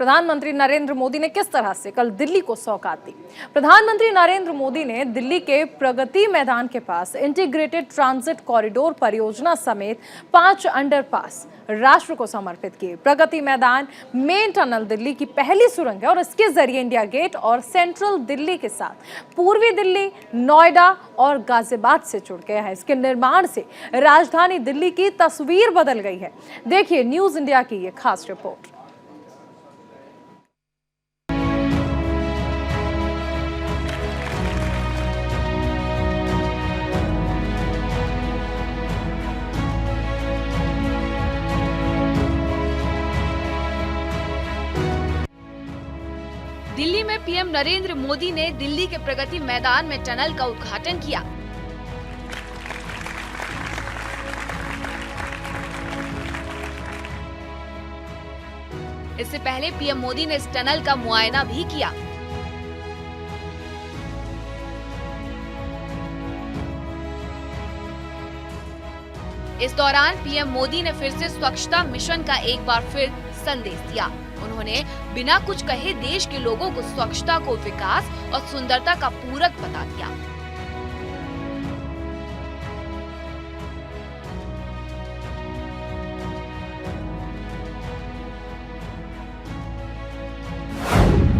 प्रधानमंत्री नरेंद्र मोदी ने किस तरह से कल दिल्ली को सौगात दी। प्रधानमंत्री नरेंद्र मोदी ने दिल्ली के प्रगति मैदान के पास इंटीग्रेटेड ट्रांजिट कॉरिडोर परियोजना समेत 5 अंडरपास राष्ट्र को समर्पित किए। प्रगति मैदान मेन टनल दिल्ली की पहली सुरंग है और इसके जरिए इंडिया गेट और सेंट्रल दिल्ली के साथ पूर्वी दिल्ली, नोएडा और गाजियाबाद से जुड़ गया है। इसके निर्माण से राजधानी दिल्ली की तस्वीर बदल गई है। देखिए न्यूज इंडिया की ये खास रिपोर्ट। दिल्ली में पीएम नरेंद्र मोदी ने दिल्ली के प्रगति मैदान में टनल का उद्घाटन किया। इससे पहले पीएम मोदी ने इस टनल का मुआयना भी किया। इस दौरान पीएम मोदी ने फिर से स्वच्छता मिशन का एक बार फिर संदेश दिया। उन्होंने बिना कुछ कहे देश के लोगों को स्वच्छता को विकास और सुंदरता का पूरक बता दिया।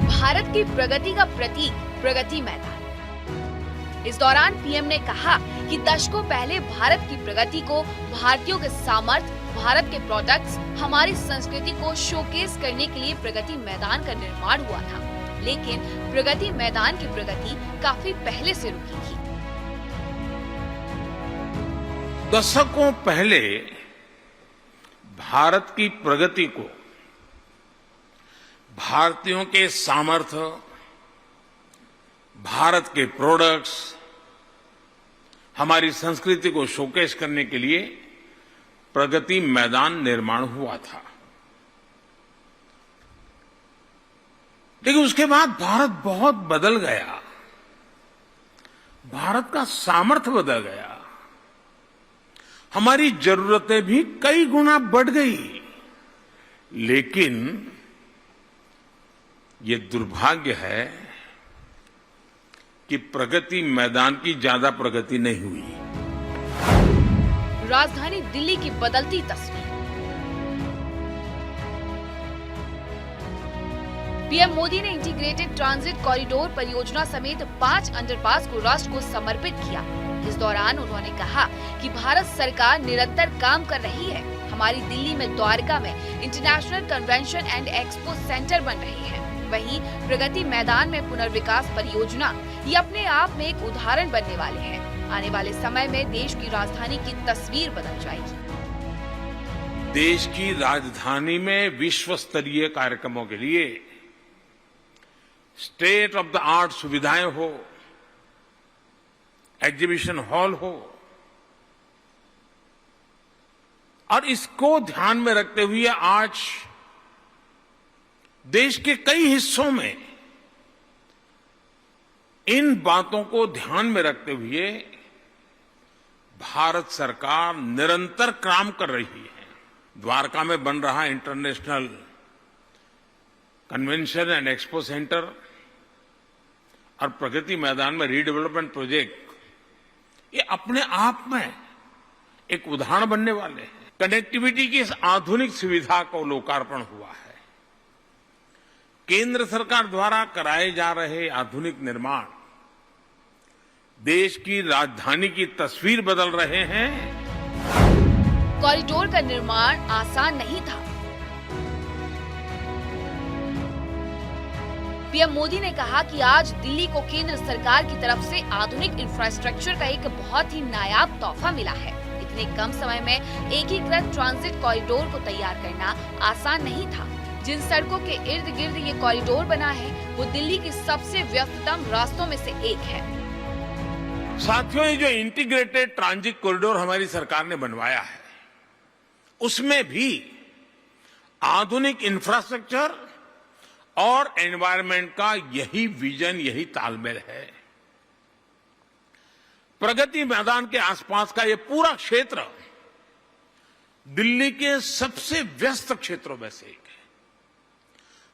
भारत की प्रगति का प्रतीक प्रगति मैदान। इस दौरान पीएम ने कहा कि दशकों पहले भारत की प्रगति को भारतीयों के सामर्थ्य, भारत के प्रोडक्ट्स, हमारी संस्कृति को शोकेस करने के लिए प्रगति मैदान का निर्माण हुआ था। लेकिन प्रगति मैदान की प्रगति काफी पहले से रुकी थी। दशकों पहले भारत की प्रगति को भारतीयों के सामर्थ्य, भारत के प्रोडक्ट्स, हमारी संस्कृति को शोकेस करने के लिए प्रगति मैदान निर्माण हुआ था। लेकिन उसके बाद भारत बहुत बदल गया। भारत का सामर्थ्य बदल गया। हमारी जरूरतें भी कई गुना बढ़ गई। लेकिन ये दुर्भाग्य है कि प्रगति मैदान की ज्यादा प्रगति नहीं हुई। राजधानी दिल्ली की बदलती तस्वीर। पीएम मोदी ने इंटीग्रेटेड ट्रांजिट कॉरिडोर परियोजना समेत 5 अंडरपास को राष्ट्र को समर्पित किया। इस दौरान उन्होंने कहा कि भारत सरकार निरंतर काम कर रही है। हमारी दिल्ली में द्वारका में international convention and expo centre बन रहे हैं। वहीं प्रगति मैदान में पुनर्विकास परियोजना ये अपने आप में एक उदाहरण बनने वाले हैं। आने वाले समय में देश की राजधानी की तस्वीर बदल जाएगी। देश की राजधानी में विश्व स्तरीय कार्यक्रमों के लिए स्टेट ऑफ द आर्ट सुविधाएं हो, एग्जीबिशन हॉल हो, और इसको ध्यान में रखते हुए आज देश के कई हिस्सों में इन बातों को ध्यान में रखते हुए भारत सरकार निरंतर काम कर रही है। द्वारका में बन रहा international convention and expo centre और प्रगति मैदान में रीडेवलपमेंट प्रोजेक्ट, ये अपने आप में एक उदाहरण बनने वाले हैं। कनेक्टिविटी की इस आधुनिक सुविधा को लोकार्पण हुआ है। केंद्र सरकार द्वारा कराए जा रहे आधुनिक निर्माण देश की राजधानी की तस्वीर बदल रहे हैं। कॉरिडोर का निर्माण आसान नहीं था। पीएम मोदी ने कहा कि आज दिल्ली को केंद्र सरकार की तरफ से आधुनिक इंफ्रास्ट्रक्चर का एक बहुत ही नायाब तोहफा मिला है। इतने कम समय में एकीकृत ट्रांजिट कॉरिडोर को तैयार करना आसान नहीं था। जिन सड़कों के इर्द गिर्द ये कॉरिडोर बना है वो दिल्ली के सबसे व्यस्ततम रास्तों में से एक है। साथियों, ये जो इंटीग्रेटेड ट्रांजिट कॉरिडोर हमारी सरकार ने बनवाया है, उसमें भी आधुनिक इंफ्रास्ट्रक्चर और एनवायरनमेंट का यही विजन, यही तालमेल है। प्रगति मैदान के आसपास का ये पूरा क्षेत्र दिल्ली के सबसे व्यस्त क्षेत्रों में से एक है।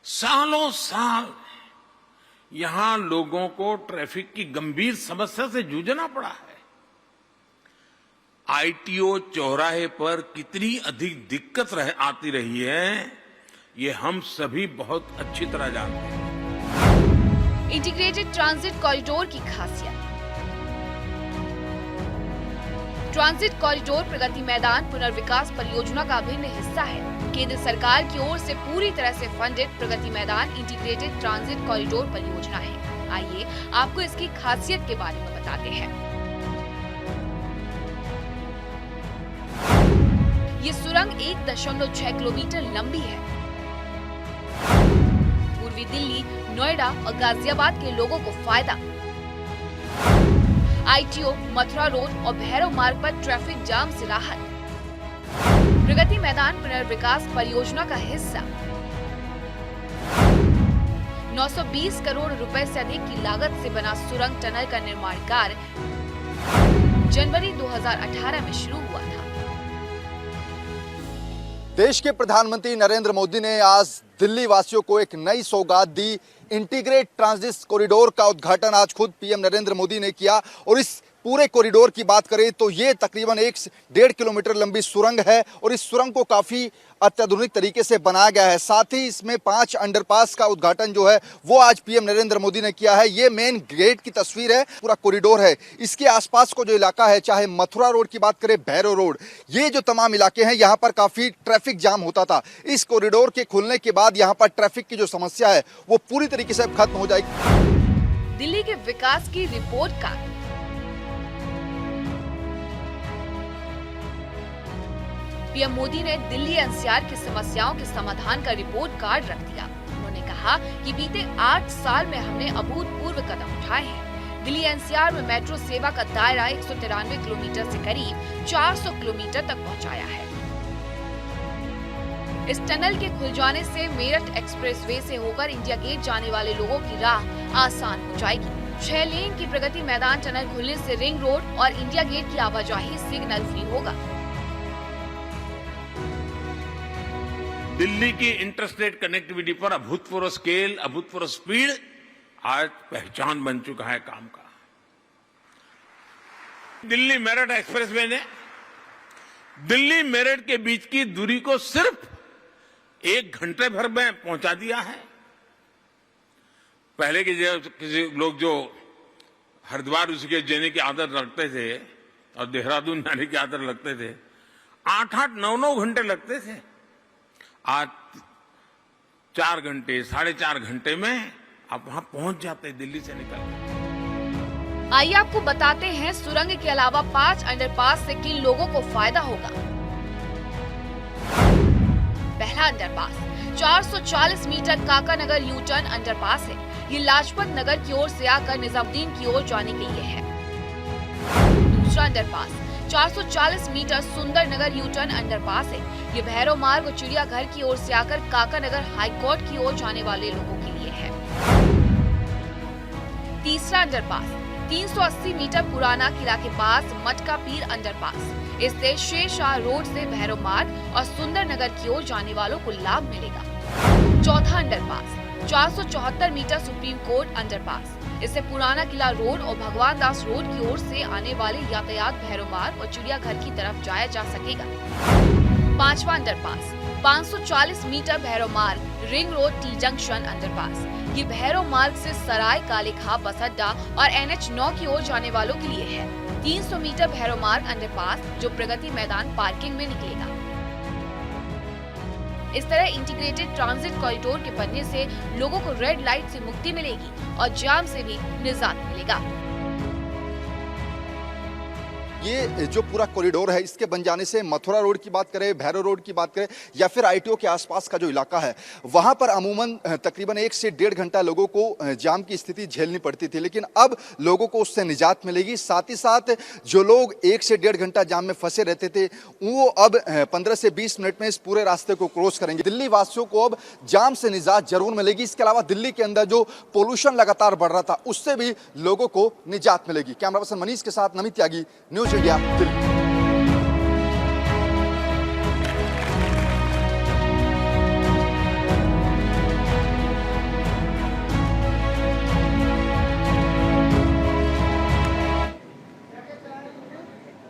सालों साल यहां लोगों को ट्रैफिक की गंभीर समस्या से जूझना पड़ा है। आईटीओ चौराहे पर कितनी अधिक दिक्कत आती रही है, ये हम सभी बहुत अच्छी तरह जानते हैं। इंटीग्रेटेड ट्रांजिट कॉरिडोर की खासियत। ट्रांजिट कॉरिडोर प्रगति मैदान पुनर्विकास परियोजना का अभिन्न हिस्सा है। केंद्र सरकार की ओर से पूरी तरह से funded Pragati Maidan integrated transit corridor परियोजना है। आइए आपको इसकी खासियत के बारे में बताते हैं। ये सुरंग 1.6 किलोमीटर लंबी है। पूर्वी दिल्ली, नोएडा और गाजियाबाद के लोगों को फायदा। आईटीओ, मथुरा रोड और भैरव मार्ग पर ट्रैफिक जाम से राहत। प्रगति मैदान पुनर्विकास परियोजना का हिस्सा। 920 करोड़ रुपए से अधिक की लागत से बना सुरंग टनल का निर्माण कार्य जनवरी 2018 में शुरू हुआ था। देश के प्रधानमंत्री नरेंद्र मोदी ने आज दिल्ली वासियों को एक नई सौगात दी। इंटीग्रेटेड ट्रांजिट कॉरिडोर का उद्घाटन आज खुद पीएम नरेंद्र मोदी ने किया और इस पूरे कॉरिडोर की बात करें तो ये तकरीबन 1.5 किलोमीटर लंबी सुरंग है और इस सुरंग को काफी अत्याधुनिक तरीके से बनाया गया है। साथ ही इसमें 5 अंडरपास का उद्घाटन जो है वो आज पीएम नरेंद्र मोदी ने किया है। ये मेन गेट की तस्वीर है, पूरा कॉरिडोर है। इसके आसपास को जो इलाका है, चाहे मथुरा रोड की बात करें, भैरव रोड, ये जो तमाम इलाके हैं, यहाँ पर काफी ट्रैफिक जाम होता था। इस कॉरिडोर के खुलने के बाद यहाँ पर ट्रैफिक की जो समस्या है वो पूरी तरीके से खत्म हो जाएगी। दिल्ली के विकास की रिपोर्ट कार्ड। पीएम मोदी ने दिल्ली एनसीआर की समस्याओं के समाधान का रिपोर्ट कार्ड रख दिया। उन्होंने कहा कि बीते 8 साल में हमने अभूतपूर्व कदम उठाए हैं। दिल्ली एनसीआर में मेट्रो सेवा का दायरा 193 किलोमीटर से करीब 400 किलोमीटर तक पहुंचाया है। इस टनल के खुल जाने से मेरठ एक्सप्रेसवे से होकर इंडिया गेट जाने वाले लोगों की राह आसान हो जाएगी। 6 लेन की प्रगति मैदान टनल खुलने से रिंग रोड और इंडिया गेट की आवाजाही सिग्नल फ्री होगा। दिल्ली की इंटरस्टेट कनेक्टिविटी पर अभूतपूर्व स्केल, अभूतपूर्व स्पीड आज पहचान बन चुका है काम का। दिल्ली मेरठ एक्सप्रेसवे ने दिल्ली मेरठ के बीच की दूरी को सिर्फ 1 घंटे भर में पहुंचा दिया है। पहले के किसी लोग जो हरिद्वार ऋषिकेश जाने की आदत रखते थे और देहरादून जाने की आदत रखते थे, 8-8, 9-9 घंटे लगते थे। आज 4 घंटे, 4.5 घंटे में आप वहां पहुंच जाते हैं दिल्ली से निकल। आइए आपको बताते हैं सुरंग के अलावा 5 अंडरपास से किन लोगों को फायदा होगा। पहला अंडरपास 440 मीटर काका नगर यू टर्न अंडरपास है। ये लाजपत नगर की ओर से आकर निजामुद्दीन की ओर जाने के लिए है। दूसरा अंडरपास 440 मीटर सुंदर नगर यू टर्न अंडरपास है। ये भैरव मार्ग और चिड़ियाघर की ओर से आकर काका नगर हाईकोर्ट की ओर जाने वाले लोगों के लिए है। तीसरा अंडरपास 380 मीटर पुराना किला के पास मटका पीर अंडरपास। इससे शेरशाह रोड से भैरव मार्ग और सुंदर नगर की ओर जाने वालों को लाभ मिलेगा। चौथा underpass 474 metre supreme court underpass. इससे पुराना किला रोड और भगवान दास रोड की ओर से आने वाले यातायात भैरव मार्ग और चिड़ियाघर की तरफ जाया जा सकेगा। पांचवा अंडरपास 540 मीटर भैरव मार्ग ring road T junction underpass. ये भैरव मार्ग से सराय, कालेखा, बस अड्डा और NH9 की ओर जाने वालों के लिए है। 300 मीटर भैरव मार्ग अंडरपास जो प्रगति मैदान पार्किंग में निकलेगा। इस तरह इंटीग्रेटेड ट्रांजिट कॉरिडोर के बनने से लोगों को रेड लाइट से मुक्ति मिलेगी और जाम से भी निजात मिलेगा। ये जो पूरा कॉरिडोर है, इसके बन जाने से मथुरा रोड की बात करें, भैरव रोड की बात करें या फिर आईटीओ के आसपास का जो इलाका है, वहां पर अमूमन तकरीबन 1 से 1.5 घंटा लोगों को जाम की स्थिति झेलनी पड़ती थी, लेकिन अब लोगों को उससे निजात मिलेगी। साथ ही साथ जो लोग 1 से 1.5 घंटा जाम में फंसे रहते थे, वो अब 15 से 20 मिनट में इस पूरे रास्ते को क्रॉस करेंगे। दिल्ली वासियों को अब जाम से निजात जरूर मिलेगी। इसके अलावा दिल्ली के अंदर जो पोल्यूशन लगातार बढ़ रहा था, उससे भी लोगों को निजात मिलेगी। कैमरा पर्सन मनीष के साथ नमित त्यागी, न्यूज इंडिया, दिल्ली।